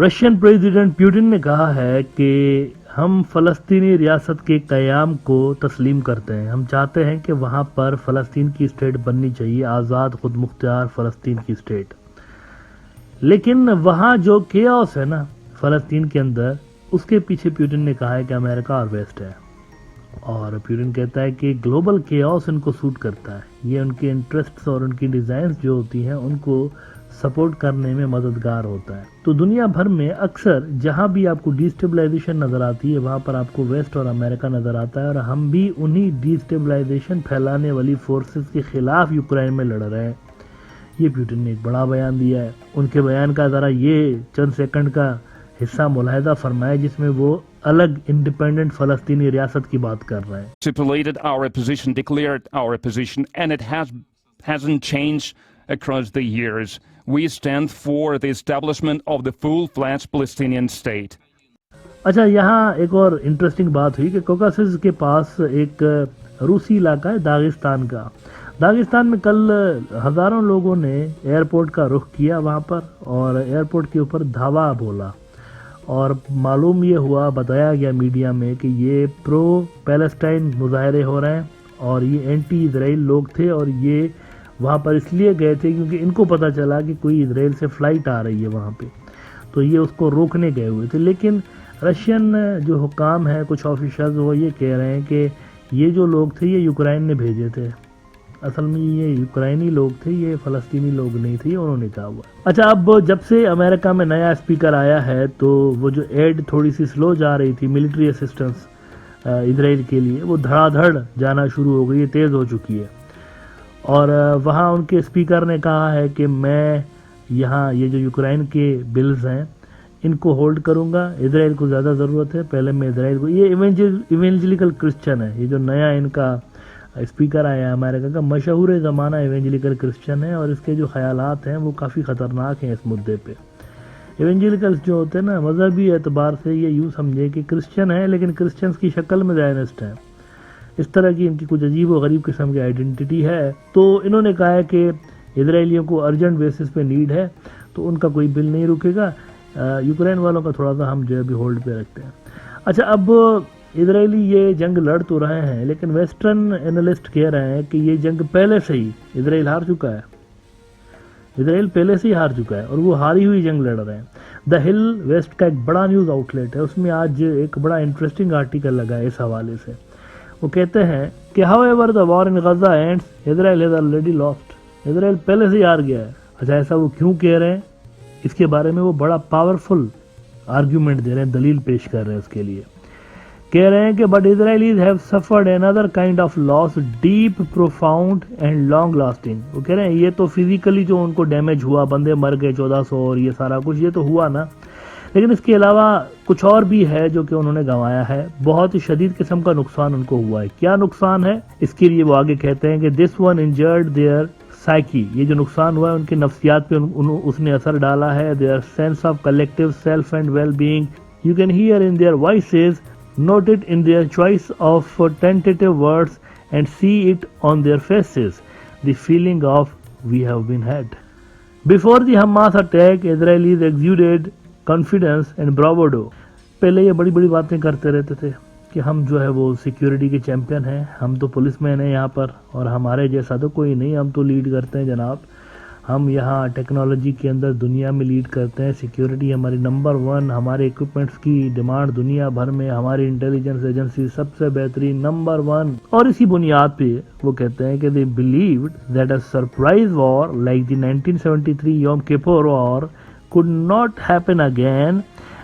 Russian president Putin نے کہا ہے کہ ہم فلسطینی ریاست کے قیام کو تسلیم کرتے ہیں. ہم چاہتے ہیں کہ وہاں پر فلسطین کی اسٹیٹ بننی چاہیے, آزاد خود مختار فلسطین کی اسٹیٹ. لیکن وہاں جو کیاس ہے نا فلسطین کے اندر, اس کے پیچھے پیوٹن نے کہا ہے کہ امریکہ اور ویسٹ ہے. اور پیوٹن کہتا ہے کہ گلوبل کیاس ان کو سوٹ کرتا ہے, یہ ان کے انٹرسٹس اور ان کی ڈیزائنز جو ہوتی ہیں ان کو سپورٹ کرنے میں مددگار ہوتا ہے. تو دنیا بھر میں اکثر جہاں بھی آپ کو ڈیسٹیبلائزیشن نظر آتی ہے وہاں پر آپ کو ویسٹ اور امریکہ نظر آتا ہے, اور ہم بھی انہی ڈیسٹیبلائزیشن پھیلانے والی فورسز کے خلاف یوکرائن میں لڑ رہے ہیں. یہ پیوٹن نے ایک بڑا بیان دیا ہے. ان کے بیان کا ذرا یہ چند سیکنڈ کا حصہ ملاحظہ فرمائے جس میں وہ الگ انڈیپینڈنٹ فلسطینی ریاست کی بات کر رہے ہیں. Stipulated our position, declared our position, and it hasn't changed across the years. We stand for the establishment of the full-fledged Palestinian state. اچھا, یہاں ایک اور انٹرسٹنگ بات ہوئی کہ کوکاسس کے پاس ایک روسی علاقہ ہے داغستان کا. داغستان میں کل ہزاروں لوگوں نے ایئرپورٹ کا رخ کیا وہاں پر, اور ایئرپورٹ کے اوپر دھاوا بولا, اور معلوم یہ ہوا, بتایا گیا میڈیا میں کہ یہ پرو پیلسٹائن مظاہرے ہو رہے ہیں اور یہ اینٹی اسرائیل لوگ تھے, اور یہ وہاں پر اس لیے گئے تھے کیونکہ ان کو پتہ چلا کہ کوئی اسرائیل سے فلائٹ آ رہی ہے وہاں پہ, تو یہ اس کو روکنے گئے ہوئے تھے. لیکن رشین جو حکام ہیں, کچھ آفیشلز, وہ یہ کہہ رہے ہیں کہ یہ جو لوگ تھے یہ یوکرائن نے بھیجے تھے, اصل میں یہ یوکرائنی لوگ تھے, یہ فلسطینی لوگ نہیں تھے, انہوں نے کہا ہوا. اچھا, اب جب سے امریکہ میں نیا اسپیکر آیا ہے تو وہ جو ایڈ تھوڑی سی سلو جا رہی تھی, ملٹری اسسٹنس اسرائیل کے لیے, وہ دھڑا دھڑ جانا شروع ہو گئی ہے, تیز ہو چکی ہے. اور وہاں ان کے اسپیکر نے کہا ہے کہ میں یہاں یہ جو یوکرائن کے بلز ہیں ان کو ہولڈ کروں گا, اسرائیل کو زیادہ ضرورت ہے, پہلے میں اسرائیل کو. یہ ایونجلیکل کرسچن ہے, یہ جو نیا ان کا اسپیکر آیا ہے امریکہ کا, مشہور زمانہ ایونجلیکل کرسچن ہے, اور اس کے جو خیالات ہیں وہ کافی خطرناک ہیں اس مدعے پہ. ایونجلیکلس جو ہوتے ہیں نا مذہبی اعتبار سے یہ یوں سمجھے کہ کرسچن ہیں لیکن کرسچنس کی شکل میں زائنسٹ ہیں, اس طرح کی ان کی کچھ عجیب و غریب قسم کی آئیڈینٹی ہے. تو انہوں نے کہا ہے کہ اسرائیلیوں کو ارجنٹ بیسس پہ نیڈ ہے, تو ان کا کوئی بل نہیں رکے گا, یوکرائن والوں کا تھوڑا سا ہم جو ہے ابھی ہولڈ پہ رکھتے ہیں. اچھا, اب اسرائیلی یہ جنگ لڑ تو رہے ہیں لیکن ویسٹرن اینالسٹ کہہ رہے ہیں کہ یہ جنگ پہلے سے ہی اسرائیل ہار چکا ہے, اسرائیل پہلے سے ہی ہار چکا ہے, اور وہ ہاری ہوئی جنگ لڑ رہے ہیں. دا ہل ویسٹ کا ایک بڑا نیوز آؤٹ لیٹ ہے, اس میں آج ایک بڑا انٹرسٹنگ آرٹیکل لگا ہے اس حوالے سے. وہ کہتے ہیں کہ however the war in Gaza ends, Israel has already lost. اسرائیل پہلے سے ہی ہار گیا ہے. اچھا, ایسا وہ کیوں کہہ رہے ہیں, اس کے بارے میں وہ بڑا پاورفل آرگیومنٹ دے رہے ہیں, دلیل پیش کر رہے ہیں اس کے لیے. کہہ رہے ہیں کہ but Israelis have suffered another kind of loss, deep, profound and long lasting. وہ کہہ رہے ہیں یہ تو فزیکلی جو ان کو ڈیمیج ہوا, بندے مر گئے 1400 اور یہ سارا کچھ, یہ تو ہوا نا, لیکن اس کے علاوہ کچھ اور بھی ہے جو کہ انہوں نے گنوایا ہے. بہت ہی شدید قسم کا نقصان ان کو ہوا ہے. کیا نقصان ہے, اس کے لیے وہ آگے کہتے ہیں کہ this one injured their psyche. یہ جو نقصان ہوا ہے ان کی نفسیات پہ اس نے اثر ڈالا ہے. their sense of collective self and well-being. You can hear in their voices, note it in their choice of tentative words, and see it on their faces, the feeling of we have been had. Before the Hamas attack, Israelis exuded confidence and bravado. پہلے یہ بڑی بڑی باتیں کرتے رہتے تھے کہ ہم جو ہے وہ سیکیورٹی کے چیمپئن ہیں, ہم تو پولیس مین ہیں یہاں پر, اور ہمارے جیسا تو کوئی نہیں, ہم تو لیڈ کرتے ہیں جناب, ہم یہاں ٹیکنالوجی کے اندر دنیا میں لیڈ کرتے ہیں, سیکیورٹی ہماری نمبر 1, ہمارے ایکوپمنٹس کی ڈیمانڈ دنیا بھر میں, ہماری انٹیلیجنس ایجنسی سب سے بہترین نمبر 1. اور اسی بنیاد پہ وہ کہتے ہیں کہ they believed that a surprise war like the 1973 Yom Kippur war could not happen again,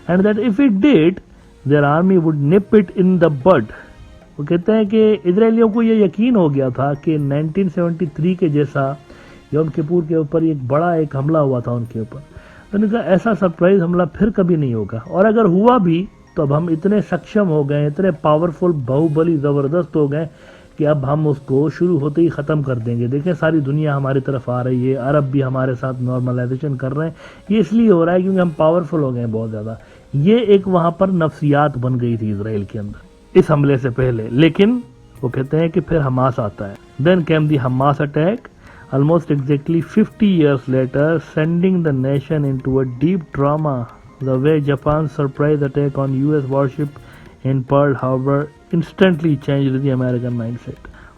and that if it did, their army would nip it in the bud. وہ کہتے ہیں کہ اسرائیلیوں کو یہ یقین ہو گیا تھا کہ 1973 کے جیسا یوم کپور کے اوپر ایک بڑا ایک حملہ ہوا تھا ان کے اوپر, تو انہوں نے کہا ایسا سرپرائز حملہ پھر کبھی نہیں ہوگا, اور اگر ہوا بھی تو اب ہم اتنے سکشم ہو گئے, اتنے پاورفل, باہوبلی, زبردست ہو گئے کہ اب ہم اس کو شروع ہوتے ہی ختم کر دیں گے. دیکھیں ساری دنیا ہماری طرف آ رہی ہے, عرب بھی ہمارے ساتھ نارملائزیشن کر رہے ہیں. یہ اس لیے ہو رہا ہے کیونکہ ہم پاورفل ہو گئے ہیں بہت زیادہ. یہ ایک وہاں پر نفسیات بن گئی تھی اسرائیل کے اندر اس حملے سے پہلے. لیکن وہ کہتے ہیں کہ پھر حماس آتا ہے. Then came the Hamas attack almost exactly 50 years later, sending the nation into a deep trauma the way Japan's surprise attack on US warship in Pearl Harbor instantly changed the American mindset.